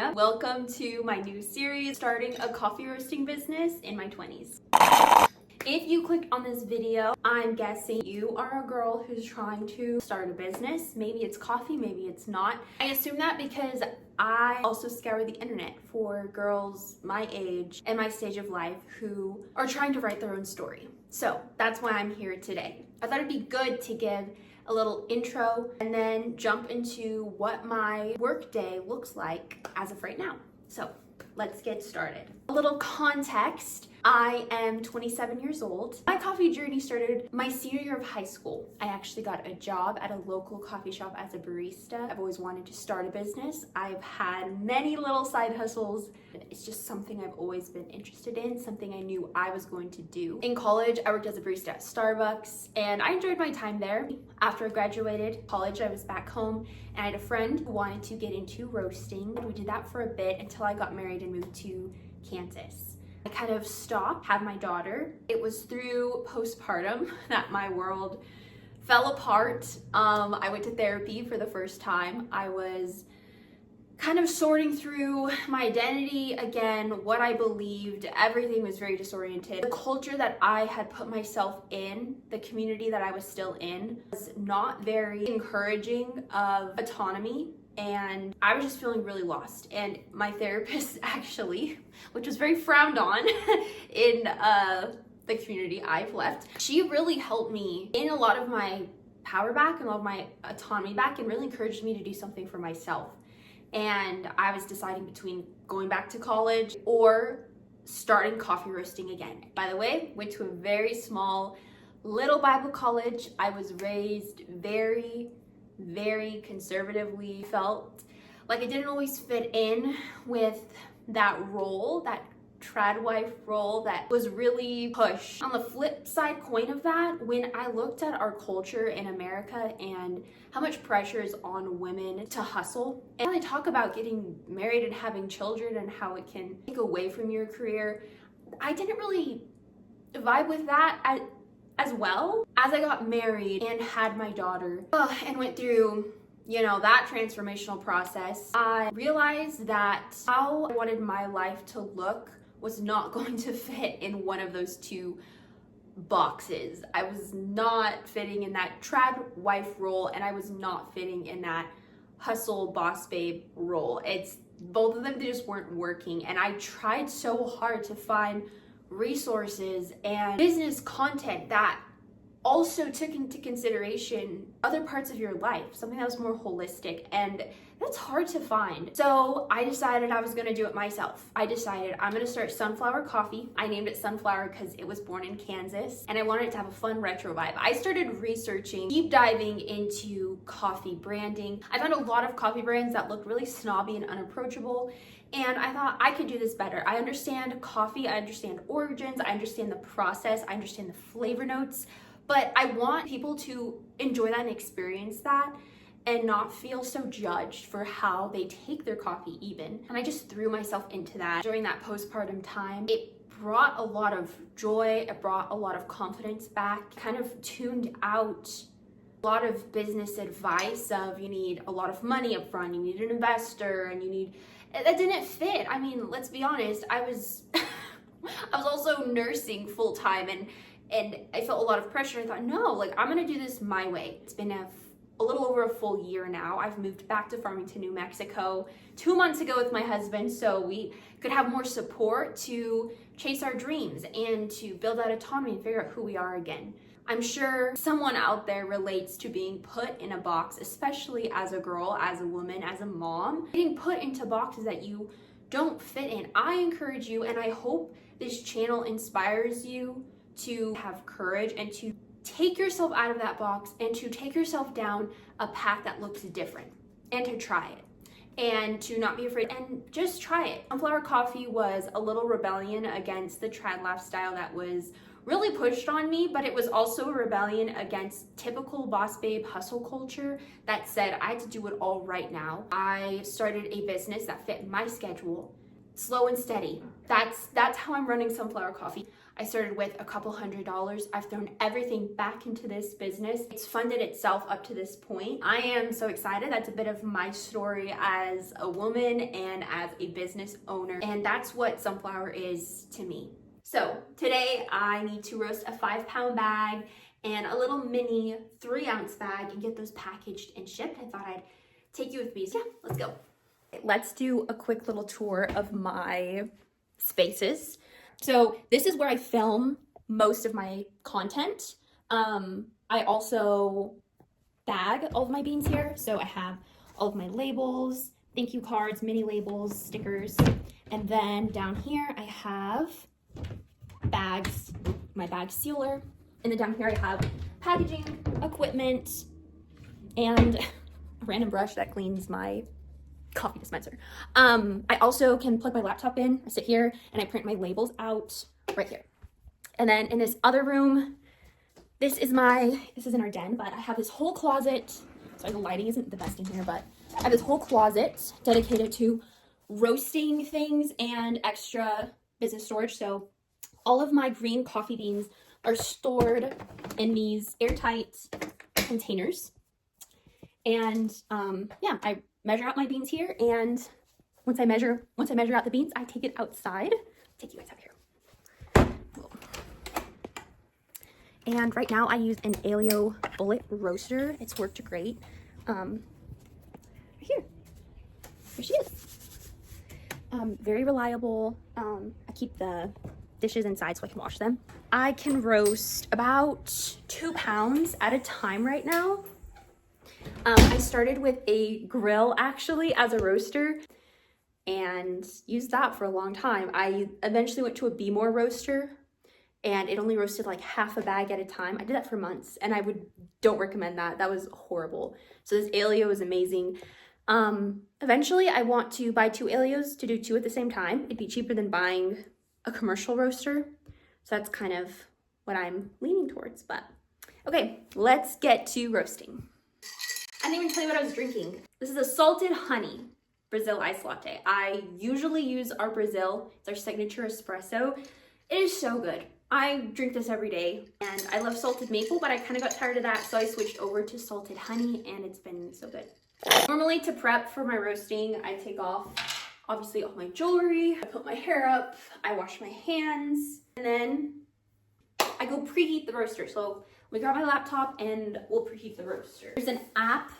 Savannah. Welcome to my new series, starting a coffee roasting business in my 20s. If you clicked on this video, I'm guessing you are a girl who's trying to start a business. Maybe it's coffee, maybe it's not. I assume that because I also scour the internet for girls my age and my stage of life who are trying to write their own story. So that's why I'm here today. I thought it'd be good to give a little intro and then jump into what my workday looks like as of right now. So let's get started. A little context, I am 27 years old. My coffee journey started my senior year of high school. I actually got a job at a local coffee shop as a barista. I've always wanted to start a business. I've had many little side hustles. It's just something I've always been interested in, something I knew I was going to do. In college, I worked as a barista at Starbucks, and I enjoyed my time there. After I graduated college, I was back home, and I had a friend who wanted to get into roasting. We did that for a bit until I got married and moved to Kansas. I kind of stopped, had my daughter. It was through postpartum that my world fell apart. I went to therapy for the first time. I was kind of sorting through my identity again, what I believed. Everything was very disoriented. The culture that I had put myself in, the community that I was still in, was not very encouraging of autonomy. And I was just feeling really lost. And my therapist actually, which was very frowned on in the community I've left, she really helped me in a lot of my power back and a lot of my autonomy back, and really encouraged me to do something for myself. And I was deciding between going back to college or starting coffee roasting again. By the way, went to a very small little Bible college. I was raised very conservatively. Felt like I didn't always fit in with that role, that trad wife role that was really pushed. On the flip side coin of that, when I looked at our culture in America and how much pressure is on women to hustle, and they talk about getting married and having children and how it can take away from your career, I didn't really vibe with that as well. As I got married and had my daughter and went through, that transformational process, I realized that how I wanted my life to look was not going to fit in one of those two boxes. I was not fitting in that trad wife role, and I was not fitting in that hustle boss babe role. It's both of them, they just weren't working. And I tried so hard to find resources and business content that also took into consideration other parts of your life, something that was more holistic, and that's hard to find. So I decided I was gonna do it myself. I decided I'm gonna start Sunflower Coffee. I named it Sunflower because it was born in Kansas, and I wanted it to have a fun retro vibe. I started researching, deep diving into coffee branding. I found a lot of coffee brands that looked really snobby and unapproachable, and I thought I could do this better. I understand coffee, I understand origins, I understand the process, I understand the flavor notes, but I want people to enjoy that and experience that and not feel so judged for how they take their coffee even. And I just threw myself into that during that postpartum time. It brought a lot of joy, it brought a lot of confidence back, kind of tuned out a lot of business advice of you need a lot of money up front, you need an investor, and that didn't fit. I mean, let's be honest, I was also nursing full time, and I felt a lot of pressure. I thought, no, I'm gonna do this my way. It's been a little over a full year now. I've moved back to Farmington, New Mexico 2 months ago with my husband, so we could have more support to chase our dreams and to build that autonomy and figure out who we are again. I'm sure someone out there relates to being put in a box, especially as a girl, as a woman, as a mom, getting put into boxes that you don't fit in. I encourage you, and I hope this channel inspires you to have courage and to take yourself out of that box and to take yourself down a path that looks different, and to try it and to not be afraid and just try it. Sunflower Coffee was a little rebellion against the trad lifestyle that was really pushed on me, but it was also a rebellion against typical boss babe hustle culture that said I had to do it all right now. I started a business that fit my schedule, slow and steady. That's how I'm running Sunflower Coffee. I started with a couple $100s. I've thrown everything back into this business. It's funded itself up to this point. I am so excited. That's a bit of my story as a woman and as a business owner. And that's what Sunflower is to me. So today I need to roast a 5-pound bag and a little mini 3-ounce bag and get those packaged and shipped. I thought I'd take you with me. So yeah, let's go. Let's do a quick little tour of my spaces. So this is where I film most of my content. I also bag all of my beans here. So I have all of my labels, thank you cards, mini labels, stickers. And then down here I have bags, my bag sealer. And then down here I have packaging equipment and a random brush that cleans my coffee dispenser. I also can plug my laptop in. I sit here and I print my labels out right here. And then in this other room, this isn't our den, but I have this whole closet. Sorry, the lighting isn't the best in here, but I have this whole closet dedicated to roasting things and extra business storage. So all of my green coffee beans are stored in these airtight containers. And yeah, I measure out my beans here, and once I measure out the beans, I take it outside. Take you guys out here. And right now I use an Aillio Bullet roaster. It's worked great. Right here she is. Very reliable. I keep the dishes inside so I can wash them. I can roast about 2 pounds at a time right now. I started with a grill actually as a roaster and used that for a long time. I eventually went to a Be More roaster and it only roasted like half a bag at a time. I did that for months and don't recommend that. That was horrible. So this Aillio is amazing. Eventually I want to buy 2 Aillios to do 2 at the same time. It'd be cheaper than buying a commercial roaster. So that's kind of what I'm leaning towards, but okay, let's get to roasting. I didn't even tell you what I was drinking. This is a salted honey Brazil iced latte. I usually use our Brazil. It's our signature espresso. It is so good. I drink this every day and I love salted maple, but I kind of got tired of that. So I switched over to salted honey and it's been so good. Normally to prep for my roasting, I take off obviously all my jewelry. I put my hair up, I wash my hands, and then I go preheat the roaster. So we grab my laptop and we'll preheat the roaster. There's an app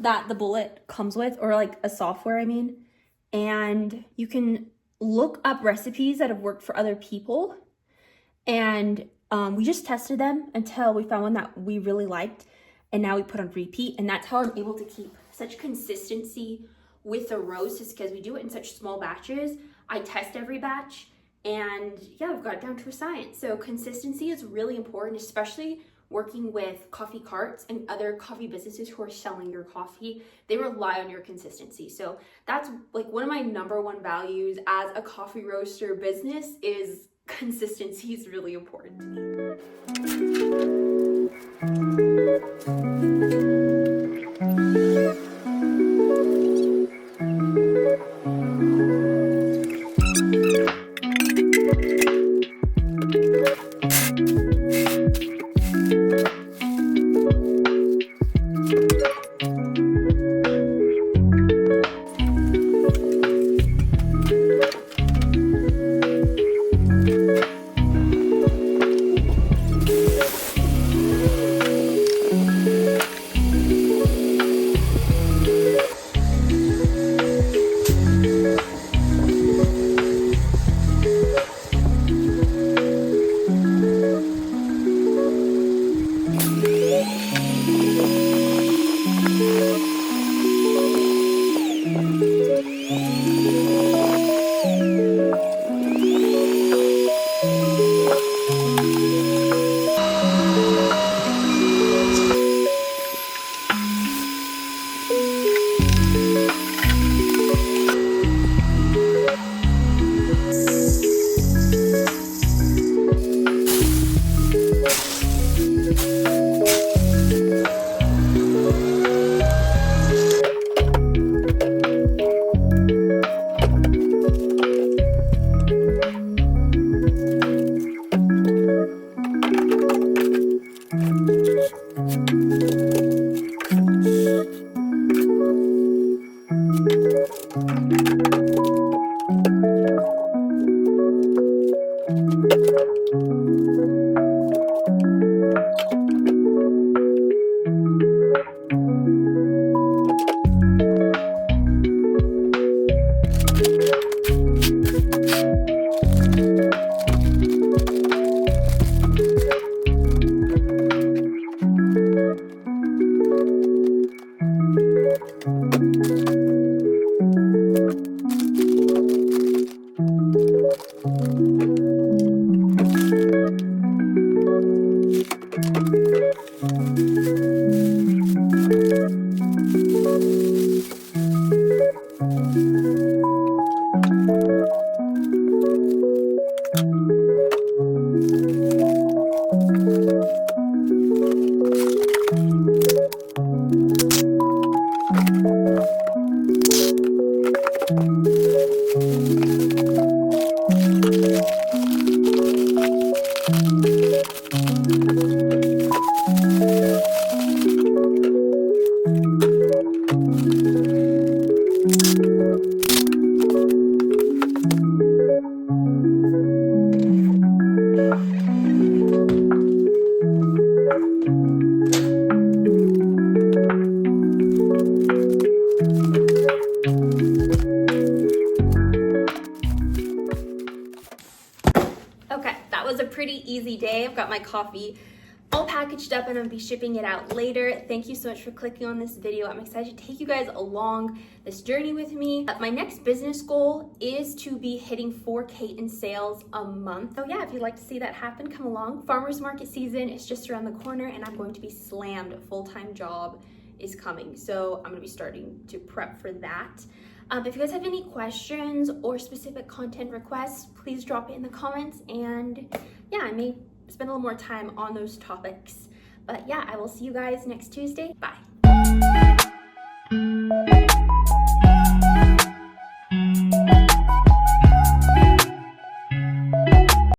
that the Bullet comes with, or like a software, I mean, and you can look up recipes that have worked for other people. And we just tested them until we found one that we really liked, and now we put on repeat. And that's how I'm able to keep such consistency with the roast, is because we do it in such small batches. I test every batch. And yeah, I've got it down to a science. So consistency is really important, especially working with coffee carts and other coffee businesses who are selling your coffee. They rely on your consistency. So that's like one of my #1 values as a coffee roaster business is consistency is really important to me. pretty easy day. I've got my coffee all packaged up and I'll be shipping it out later. Thank you so much for clicking on this video. I'm excited to take you guys along this journey with me. My next business goal is to be hitting 4K in sales a month. So yeah, if you'd like to see that happen, come along. Farmers market season is just around the corner and I'm going to be slammed. A full-time job is coming. So I'm gonna be starting to prep for that. If you guys have any questions or specific content requests, please drop it in the comments, and yeah, I may spend a little more time on those topics. But yeah, I will see you guys next Tuesday. Bye.